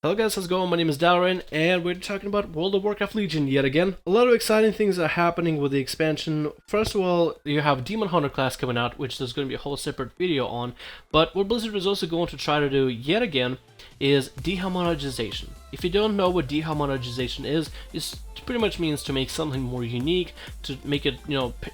Hello guys, how's it going? My name is Dalrin, and we're talking about World of Warcraft Legion yet again. A lot of exciting things are happening with the expansion. First of all, you have Demon Hunter class coming out, which there's going to be a whole separate video on. But what Blizzard is also going to try to do yet again is dehomogenization. If you don't know what dehomogenization is, it pretty much means to make something more unique, to make it,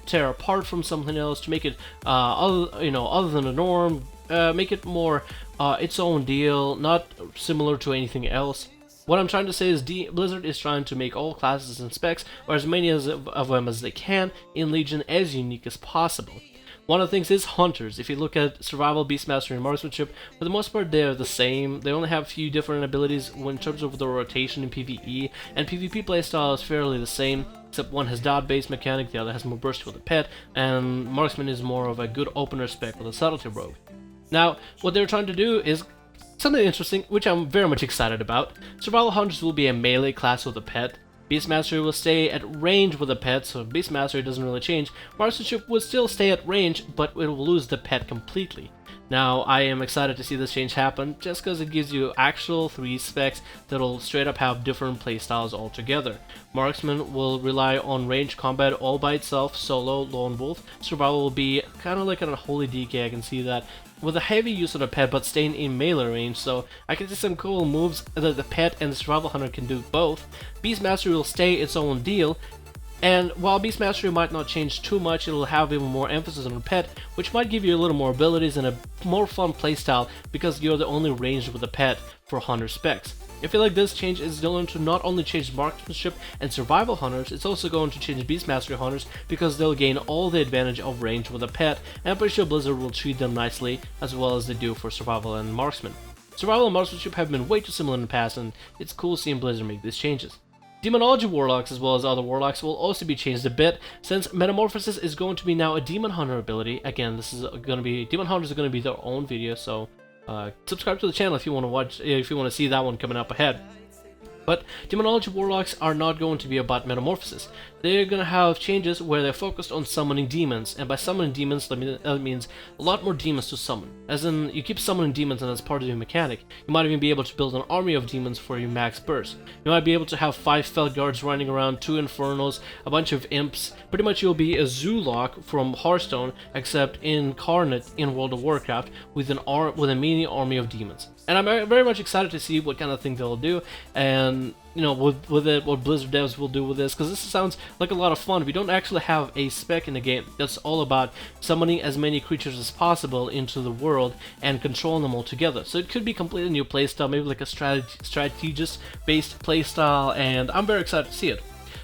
tear apart from something else, to make it, other than the norm, make it more its own deal, not similar to anything else. What I'm trying to say is Blizzard is trying to make all classes and specs, or as many of them as they can, in Legion as unique as possible. One of the things is Hunters. If you look at Survival, Beastmastery, and Marksmanship, for the most part they're the same. They only have a few different abilities in terms of the rotation in PvE, and PvP playstyle is fairly the same, except one has dot-based mechanic, the other has more burst with a pet, and Marksman is more of a good opener spec with a Subtlety Rogue. Now, what they're trying to do is something interesting, which I'm very much excited about. Survival Hunters will be a melee class with a pet. Beastmastery will stay at range with a pet, so Beastmastery doesn't really change. Marksmanship will still stay at range, but it will lose the pet completely. Now, I am excited to see this change happen, just because it gives you actual 3 specs that'll straight up have different playstyles altogether. Marksman will rely on range combat all by itself, solo, lone wolf. Survival will be kind of like an unholy DK, I can see that, with a heavy use of the pet but staying in melee range, so I can see some cool moves that the pet and the Survival Hunter can do both. Beastmastery will stay its own deal, and while Beastmastery might not change too much, it'll have even more emphasis on the pet, which might give you a little more abilities and a more fun playstyle because you're the only ranged with a pet for Hunter specs. I feel like this change is going to not only change Marksmanship and Survival Hunters, it's also going to change Beastmastery Hunters because they'll gain all the advantage of range with a pet, and I'm pretty sure Blizzard will treat them nicely as well as they do for Survival and Marksman. Survival and Marksmanship have been way too similar in the past, and it's cool seeing Blizzard make these changes. Demonology Warlocks as well as other Warlocks will also be changed a bit, since Metamorphosis is going to be now a Demon Hunter ability. Again, this is going to be, Demon Hunters are going to be their own video, so subscribe to the channel if you want to watch, if you want to see that one coming up ahead. But Demonology Warlocks are not going to be about Metamorphosis. They're going to have changes where they're focused on summoning demons, and by summoning demons, that means a lot more demons to summon. As in, you keep summoning demons and that's part of your mechanic. You might even be able to build an army of demons for your max burst. You might be able to have 5 Felguards running around, 2 Infernos, a bunch of Imps. Pretty much you'll be a Zoolock from Hearthstone, except incarnate in World of Warcraft with a mini army of demons. And I'm very much excited to see what kind of thing they'll do, and with it, what Blizzard devs will do with this, because this sounds like a lot of fun. We don't actually have a spec in the game that's all about summoning as many creatures as possible into the world and controlling them all together. So it could be completely new playstyle, maybe like a strategist-based playstyle, and I'm very excited to see it.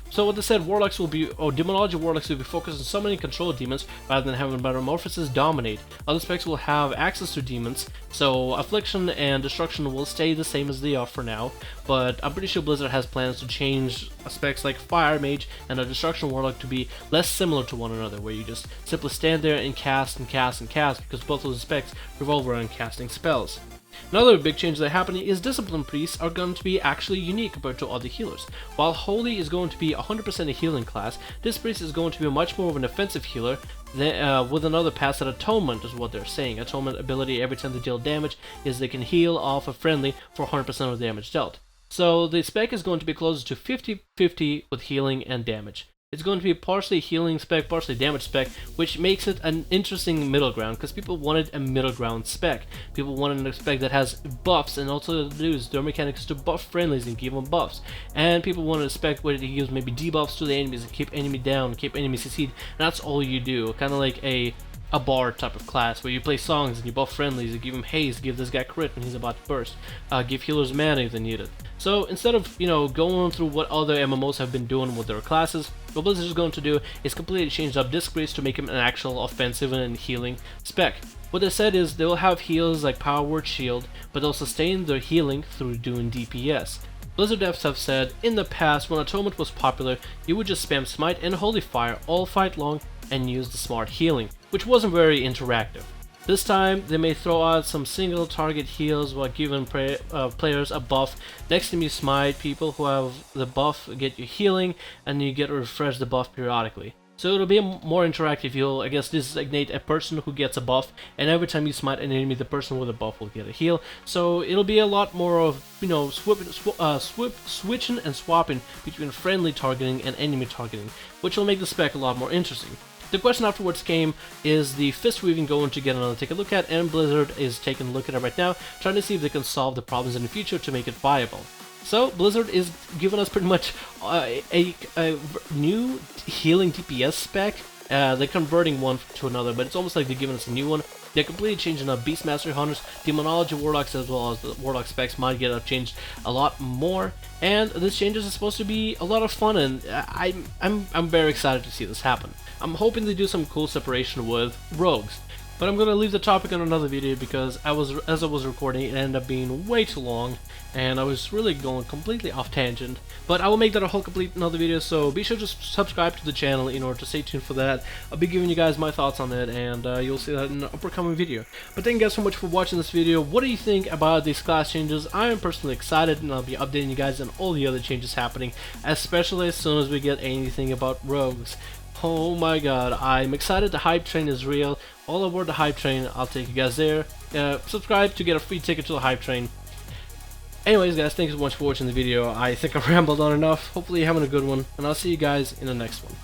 So what they said, Demonology Warlocks will be focused on summoning control demons rather than having Metamorphosis dominate. Other specs will have access to demons, so Affliction and Destruction will stay the same as they are for now, but I'm pretty sure Blizzard has plans to change specs like Fire Mage and a Destruction Warlock to be less similar to one another, where you just simply stand there and cast and cast and cast, because both of the specs revolve around casting spells. Another big change that's happening is Discipline Priests are going to be actually unique compared to other healers. While Holy is going to be 100% a healing class, this priest is going to be much more of an offensive healer with another pass at Atonement is what they're saying. Atonement ability, every time they deal damage, is they can heal off a friendly for 100% of the damage dealt. So the spec is going to be closer to 50-50 with healing and damage. It's going to be partially healing spec, partially damage spec, which makes it an interesting middle ground, because people wanted a middle ground spec. People wanted a spec that has buffs and also use their mechanics to buff friendlies and give them buffs. And people wanted a spec where it gives maybe debuffs to the enemies and keep enemy down, keep enemies succeed. And that's all you do, kind of like a bard type of class, where you play songs and you buff friendlies, you give him haste, give this guy crit when he's about to burst, give healers mana if they need it. So instead of, going through what other MMOs have been doing with their classes, what Blizzard is going to do is completely change up Disc Priest to make him an actual offensive and healing spec. What they said is they will have heals like Power Word Shield, but they'll sustain their healing through doing DPS. Blizzard devs have said, in the past, when Atonement was popular, you would just spam Smite and Holy Fire all fight long and use the smart healing, which wasn't very interactive. This time, they may throw out some single target heals while giving players a buff. Next time you smite, people who have the buff get you healing, and you get to refresh the buff periodically. So it'll be more interactive. You'll, I guess, designate a person who gets a buff, and every time you smite an enemy, the person with a buff will get a heal. So it'll be a lot more of, you know, switching and swapping between friendly targeting and enemy targeting, which will make the spec a lot more interesting. The question afterwards came, is the fist weaving going to get another take a look at, and Blizzard is taking a look at it right now, trying to see if they can solve the problems in the future to make it viable. So Blizzard is giving us pretty much a new healing DPS spec. They're converting one to another, but it's almost like they're giving us a new one. They're completely changing up Beastmaster Hunters, Demonology Warlocks, as well as the Warlock specs might get changed a lot more. And this changes is supposed to be a lot of fun, and I'm very excited to see this happen. I'm hoping they do some cool separation with rogues. But I'm gonna leave the topic on another video because as I was recording, it ended up being way too long, and I was really going completely off tangent. But I will make that a whole complete another video, so be sure to subscribe to the channel in order to stay tuned for that. I'll be giving you guys my thoughts on it, and you'll see that in an upcoming video. But thank you guys so much for watching this video. What do you think about these class changes? I am personally excited, and I'll be updating you guys on all the other changes happening, especially as soon as we get anything about rogues. Oh my god, I'm excited. The hype train is real. All aboard the hype train. I'll take you guys there. Subscribe to get a free ticket to the hype train. Anyways guys, thank you so much for watching the video. I think I've rambled on enough. Hopefully you're having a good one, and I'll see you guys in the next one.